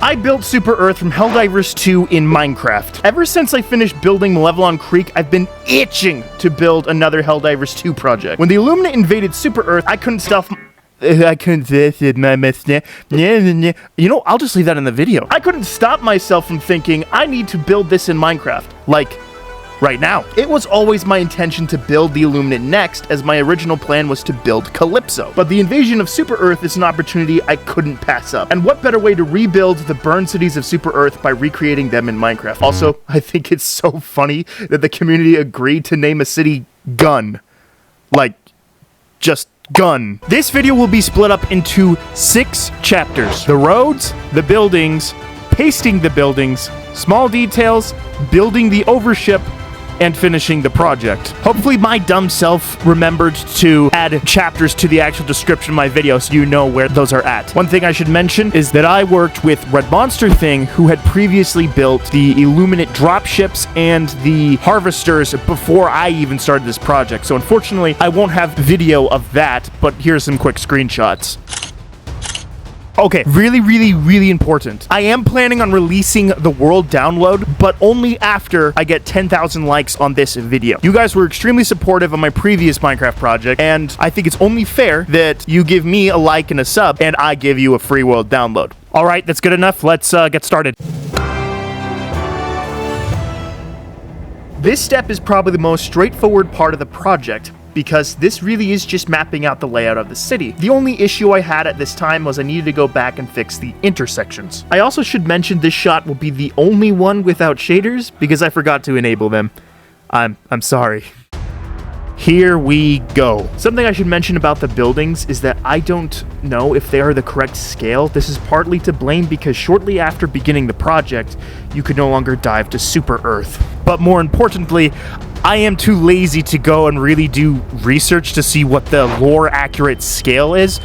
I built Super Earth from Helldivers 2 in Minecraft. Ever since I finished building Levelon Creek, I've been itching to build another Helldivers 2 project. When the Illuminate invaded Super Earth, I couldn't stop... You know, I'll just leave that in the video. I couldn't stop myself from thinking, I need to build this in Minecraft. Like, right now. It was always my intention to build the Illuminate next, as my original plan was to build Calypso. But the invasion of Super Earth is an opportunity I couldn't pass up. And what better way to rebuild the burned cities of Super Earth by recreating them in Minecraft? Also, I think it's so funny that the community agreed to name a city Gun. Like, just Gun. This video will be split up into 6 chapters. The roads, the buildings, pasting the buildings, small details, building the Overship, and finishing the project. Hopefully my dumb self remembered to add chapters to the actual description of my video so you know where those are at. One thing I should mention is that I worked with Red Monster Thing, who had previously built the Illuminate dropships and the harvesters before I even started this project. So unfortunately, I won't have video of that, but here's some quick screenshots. Okay, really important. I am planning on releasing the world download, but only after I get 10,000 likes on this video. You guys were extremely supportive on my previous Minecraft project, and I think it's only fair that you give me a like and a sub, and I give you a free world download. All right, that's good enough. Let's get started. This step is probably the most straightforward part of the project, because this really is just mapping out the layout of the city. The only issue I had at this time was I needed to go back and fix the intersections. I also should mention this shot will be the only one without shaders, because I forgot to enable them. I'm sorry. Here we go. Something I should mention about the buildings is that I don't know if they are the correct scale. This is partly to blame because shortly after beginning the project, you could no longer dive to Super Earth. But more importantly, I am too lazy to go and really do research to see what the lore accurate scale is.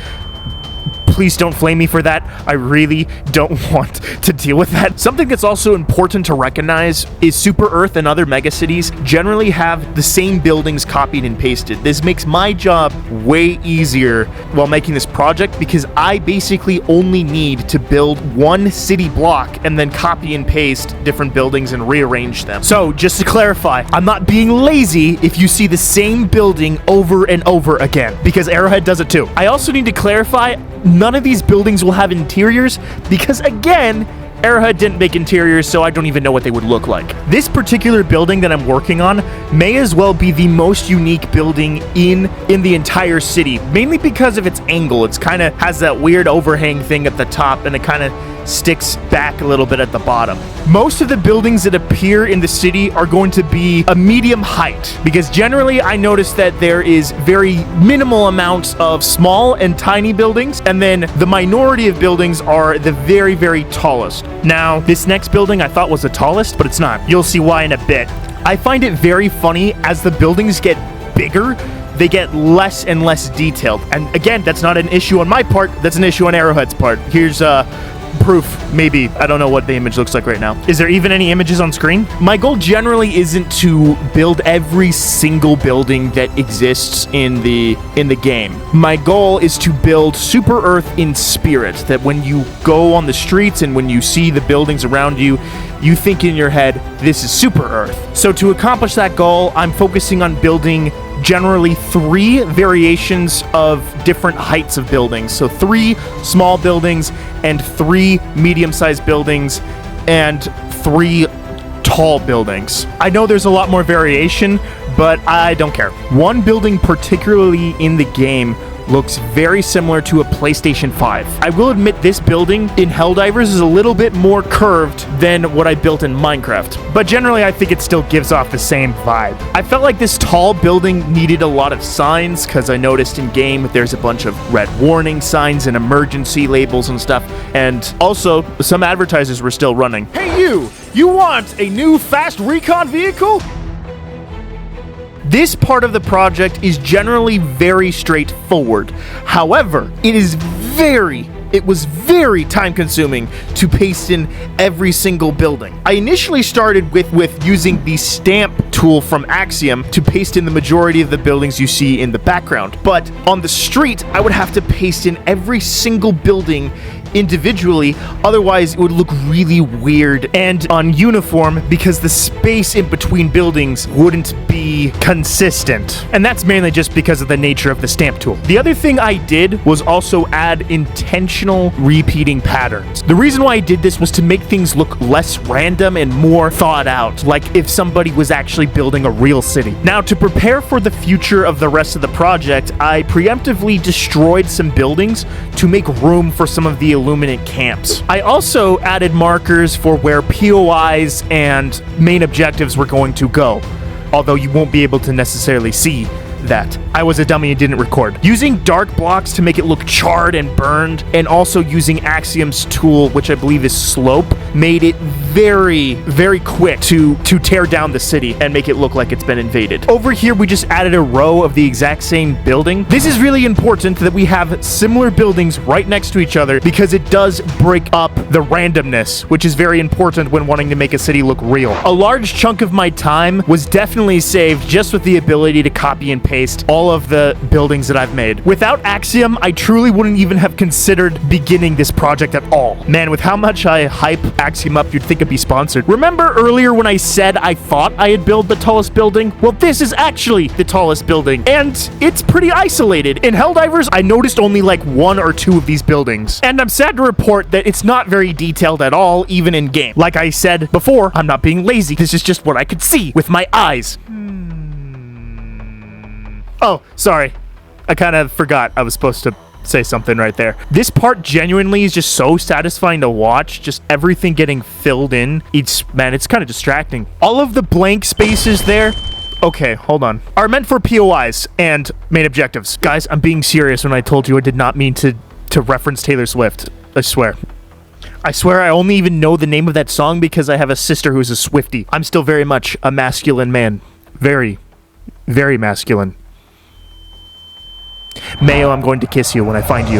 Please don't flame me for that. I really don't want to deal with that. Something that's also important to recognize is Super Earth and other megacities generally have the same buildings copied and pasted. This makes my job way easier while making this project because I basically only need to build one city block and then copy and paste different buildings and rearrange them. So just to clarify, I'm not being lazy if you see the same building over and over again, because Arrowhead does it too. I also need to clarify, none of these buildings will have interiors because, again, Arrowhead didn't make interiors, so I don't even know what they would look like. This particular building that I'm working on may as well be the most unique building in the entire city, mainly because of its angle. It's kind of has that weird overhang thing at the top, and it kind of sticks back a little bit at the bottom. Most of the buildings that appear in the city are going to be a medium height, because generally I notice that there is very minimal amounts of small and tiny buildings, and then the minority of buildings are the very tallest. Now, this next building I thought was the tallest, but it's not. You'll see why in a bit. I find it very funny as the buildings get bigger, they get less and less detailed. And again, that's not an issue on my part, that's an issue on Arrowhead's part. Here's proof, maybe. I don't know what the image looks like right now. Is there even any images on screen? My goal generally isn't to build every single building that exists in the game. My goal is to build Super Earth in spirit, that when you go on the streets and when you see the buildings around you, you think in your head, this is Super Earth. So to accomplish that goal, I'm focusing on building generally 3 variations of different heights of buildings. So 3 small buildings and 3 medium-sized buildings and 3 tall buildings. I know there's a lot more variation, but I don't care. One building particularly in the game looks very similar to a PlayStation 5. I will admit this building in Helldivers is a little bit more curved than what I built in Minecraft, but generally I think it still gives off the same vibe. I felt like this tall building needed a lot of signs because I noticed in game there's a bunch of red warning signs and emergency labels and stuff, and also some advertisers were still running. Hey you want a new fast recon vehicle? This part of the project is generally very straightforward. However, it was very time-consuming to paste in every single building. I initially started with using the stamp tool from Axiom to paste in the majority of the buildings you see in the background. But on the street, I would have to paste in every single building individually, otherwise it would look really weird and ununiform because the space in between buildings wouldn't be consistent. And that's mainly just because of the nature of the stamp tool. The other thing I did was also add intentional repeating patterns. The reason why I did this was to make things look less random and more thought out, like if somebody was actually building a real city. Now, to prepare for the future of the rest of the project, I preemptively destroyed some buildings to make room for some of the Illuminate camps. I also added markers for where POIs and main objectives were going to go, although you won't be able to necessarily see that. I was a dummy and didn't record. Using dark blocks to make it look charred and burned, and also using Axiom's tool, which I believe is Slope, made it very, very quick to tear down the city and make it look like it's been invaded. Over here, we just added a row of the exact same building. This is really important that we have similar buildings right next to each other because it does break up the randomness, which is very important when wanting to make a city look real. A large chunk of my time was definitely saved just with the ability to copy and paste all of the buildings that I've made. Without Axiom, I truly wouldn't even have considered beginning this project at all. Man, with how much I hype Axiom up, you'd think it'd be sponsored. Remember earlier when I said I thought I had built the tallest building? Well, this is actually the tallest building, and it's pretty isolated. In Helldivers, I noticed only like 1 or 2 of these buildings, and I'm sad to report that it's not very detailed at all, even in game. Like I said before, I'm not being lazy. This is just what I could see with my eyes. Oh, sorry. I kind of forgot I was supposed to say something right there. This part genuinely is just so satisfying to watch. Just everything getting filled in. It's kind of distracting. All of the blank spaces there, okay, hold on, are meant for POIs and main objectives. Guys, I'm being serious when I told you I did not mean to reference Taylor Swift. I swear. I swear I only even know the name of that song because I have a sister who's a Swiftie. I'm still very much a masculine man. Very, very masculine. Mayo, I'm going to kiss you when I find you.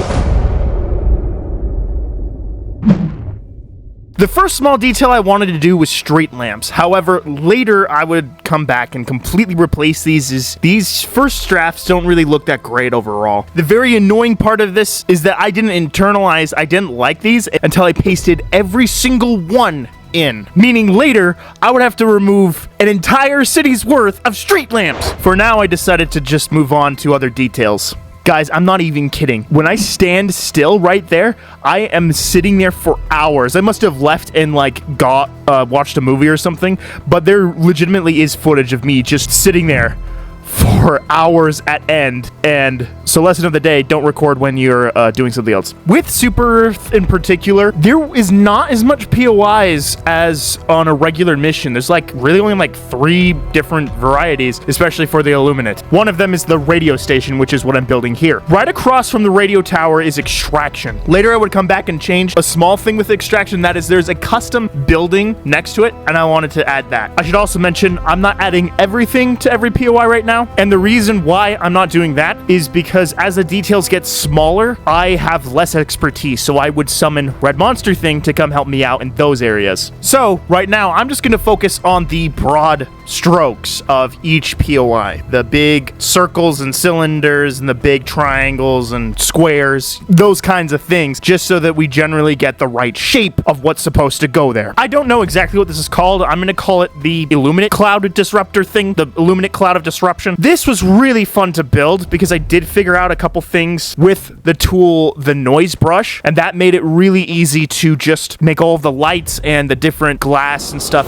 The first small detail I wanted to do was street lamps. However, later I would come back and completely replace these, as these first drafts don't really look that great overall. The very annoying part of this is that I didn't internalize I didn't like these until I pasted every single one in. Meaning later, I would have to remove an entire city's worth of street lamps. For now, I decided to just move on to other details. Guys, I'm not even kidding. When I stand still right there, I am sitting there for hours. I must have left and watched a movie or something, but there legitimately is footage of me just sitting there for hours at end. And so, lesson of the day, don't record when you're doing something else. With Super Earth in particular, there is not as much POIs as on a regular mission. There's really only 3 different varieties, especially for the Illuminate. One of them is the radio station, which is what I'm building here. Right across from the radio tower is Extraction. Later I would come back and change a small thing with Extraction, that is there's a custom building next to it, and I wanted to add that. I should also mention I'm not adding everything to every POI right now. And the reason why I'm not doing that is because as the details get smaller, I have less expertise, so I would summon Red Monster Thing to come help me out in those areas. So right now, I'm just going to focus on the broad strokes of each POI. The big circles and cylinders and the big triangles and squares, those kinds of things, just so that we generally get the right shape of what's supposed to go there. I don't know exactly what this is called. I'm going to call it the Illuminate Cloud Disruptor thing, the Illuminate Cloud of Disruption. This was really fun to build because I did figure out a couple things with the tool, the Noise Brush, and that made it really easy to just make all of the lights and the different glass and stuff.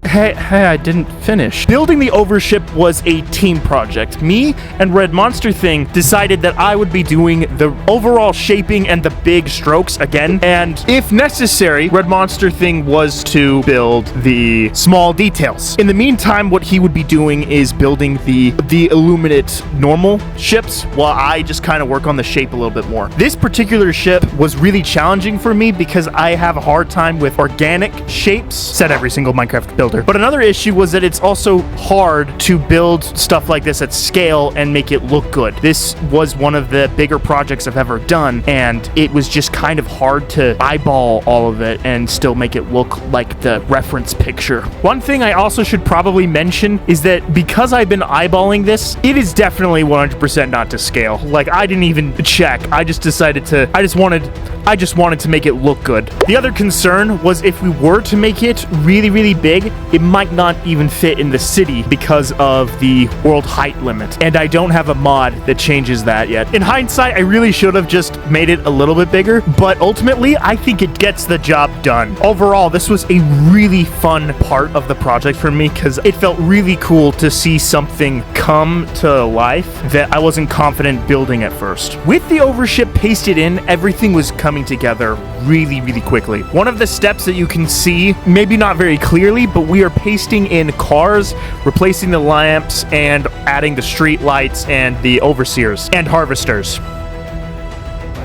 Hey, I didn't finish. Building the Overship was a team project. Me and Red Monster Thing decided that I would be doing the overall shaping and the big strokes again, and if necessary, Red Monster Thing was to build the small details. In the meantime, what he would be doing is building the Illuminate normal ships, while I just kind of work on the shape a little bit more. This particular ship was really challenging for me because I have a hard time with organic shapes. Said every single Minecraft builder. builder. But another issue was that it's also hard to build stuff like this at scale and make it look good. This was one of the bigger projects I've ever done, and it was just kind of hard to eyeball all of it and still make it look like the reference picture. One thing I also should probably mention is that because I've been eyeballing this, it is definitely 100% not to scale. Like, I didn't even check. I just wanted to make it look good. The other concern was if we were to make it really, really big, it might not even fit in the city because of the world height limit. And I don't have a mod that changes that yet. In hindsight, I really should have just made it a little bit bigger, but ultimately, I think it gets the job done. Overall, this was a really fun part of the project for me because it felt really cool to see something come to life that I wasn't confident building at first. With the Overship pasted in, everything was coming together really, really quickly. One of the steps that you can see, maybe not very clearly, but we are pasting in cars, replacing the lamps, and adding the street lights and the overseers and harvesters.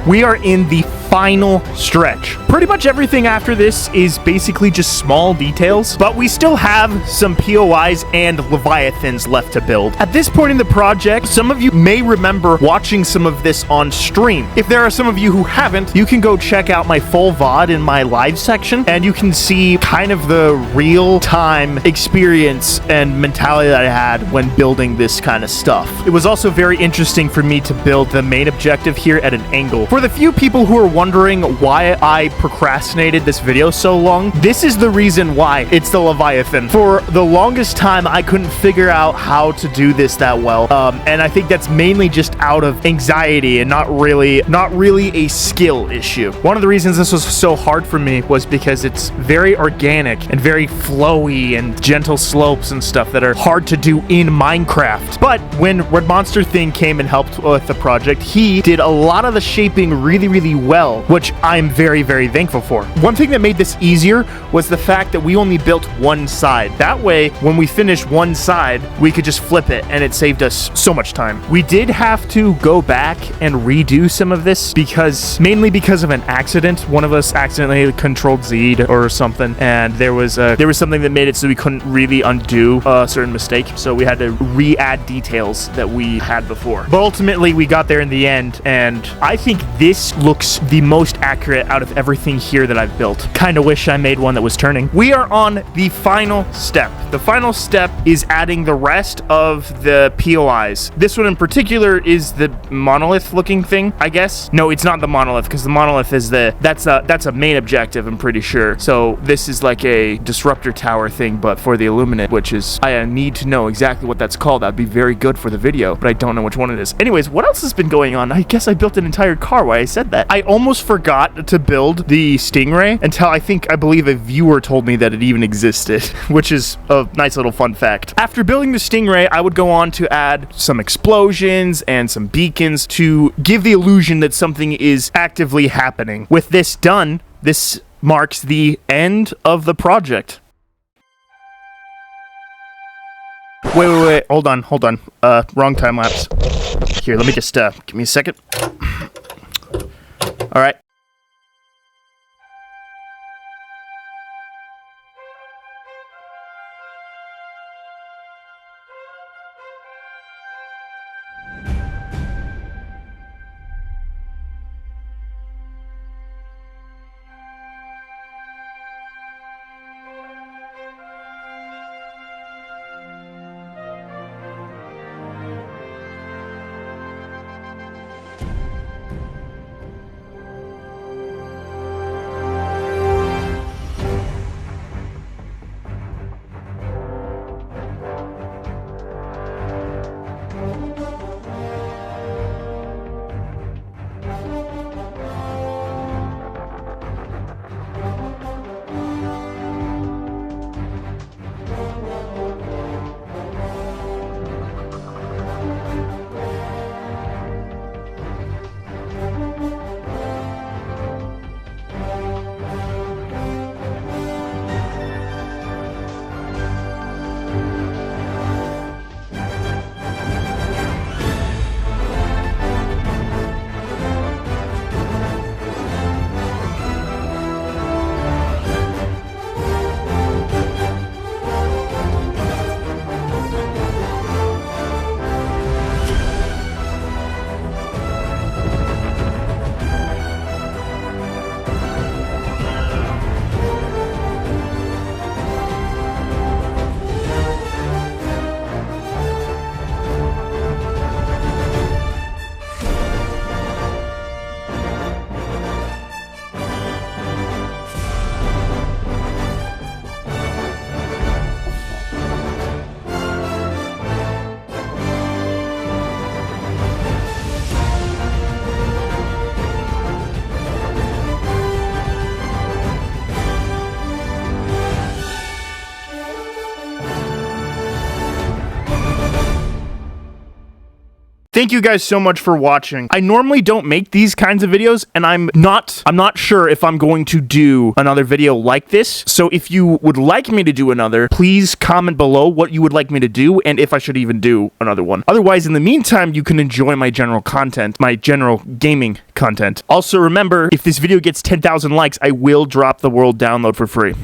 We are in the final stretch. Pretty much everything after this is basically just small details, but we still have some POIs and Leviathans left to build. At this point in the project, some of you may remember watching some of this on stream. If there are some of you who haven't, you can go check out my full VOD in my live section, and you can see kind of the real-time experience and mentality that I had when building this kind of stuff. It was also very interesting for me to build the main objective here at an angle. For the few people who are wondering why I procrastinated this video so long, this is the reason why. It's the Leviathan. For the longest time, I couldn't figure out how to do this that well, and I think that's mainly just out of anxiety and not really a skill issue. One of the reasons this was so hard for me was because it's very organic and very flowy and gentle slopes and stuff that are hard to do in Minecraft. But when Red Monster Thing came and helped with the project, he did a lot of the shaping really, really well, which I'm very, very thankful for. One thing that made this easier was the fact that we only built one side. That way, when we finished one side, we could just flip it, and it saved us so much time. We did have to go back and redo some of this mainly because of an accident. One of us accidentally controlled Z or something, and there was something that made it so we couldn't really undo a certain mistake, so we had to re-add details that we had before. But ultimately, we got there in the end, and I think this looks the most accurate out of everything here that I've built. Kinda wish I made one that was turning. We are on the final step. The final step is adding the rest of the POIs. This one in particular is the monolith looking thing, I guess. No, it's not the monolith, because the monolith is that's a main objective, I'm pretty sure. So this is like a disruptor tower thing, but for the Illuminate, which is, I need to know exactly what that's called. That'd be very good for the video, but I don't know which one it is. Anyways, what else has been going on? I guess I built an entire car while I said that. I almost forgot to build the Stingray until I believe a viewer told me that it even existed, which is a nice little fun fact. After building the Stingray, I would go on to add some explosions and some beacons to give the illusion that something is actively happening. With this done, this marks the end of the project. Wait, hold on. Wrong time lapse. Here, let me just, give me a second. All right. Thank you guys so much for watching. I normally don't make these kinds of videos, and I'm not sure if I'm going to do another video like this. So if you would like me to do another, please comment below what you would like me to do and if I should even do another one. Otherwise, in the meantime, you can enjoy my general content, my general gaming content. Also, remember, if this video gets 10,000 likes, I will drop the world download for free.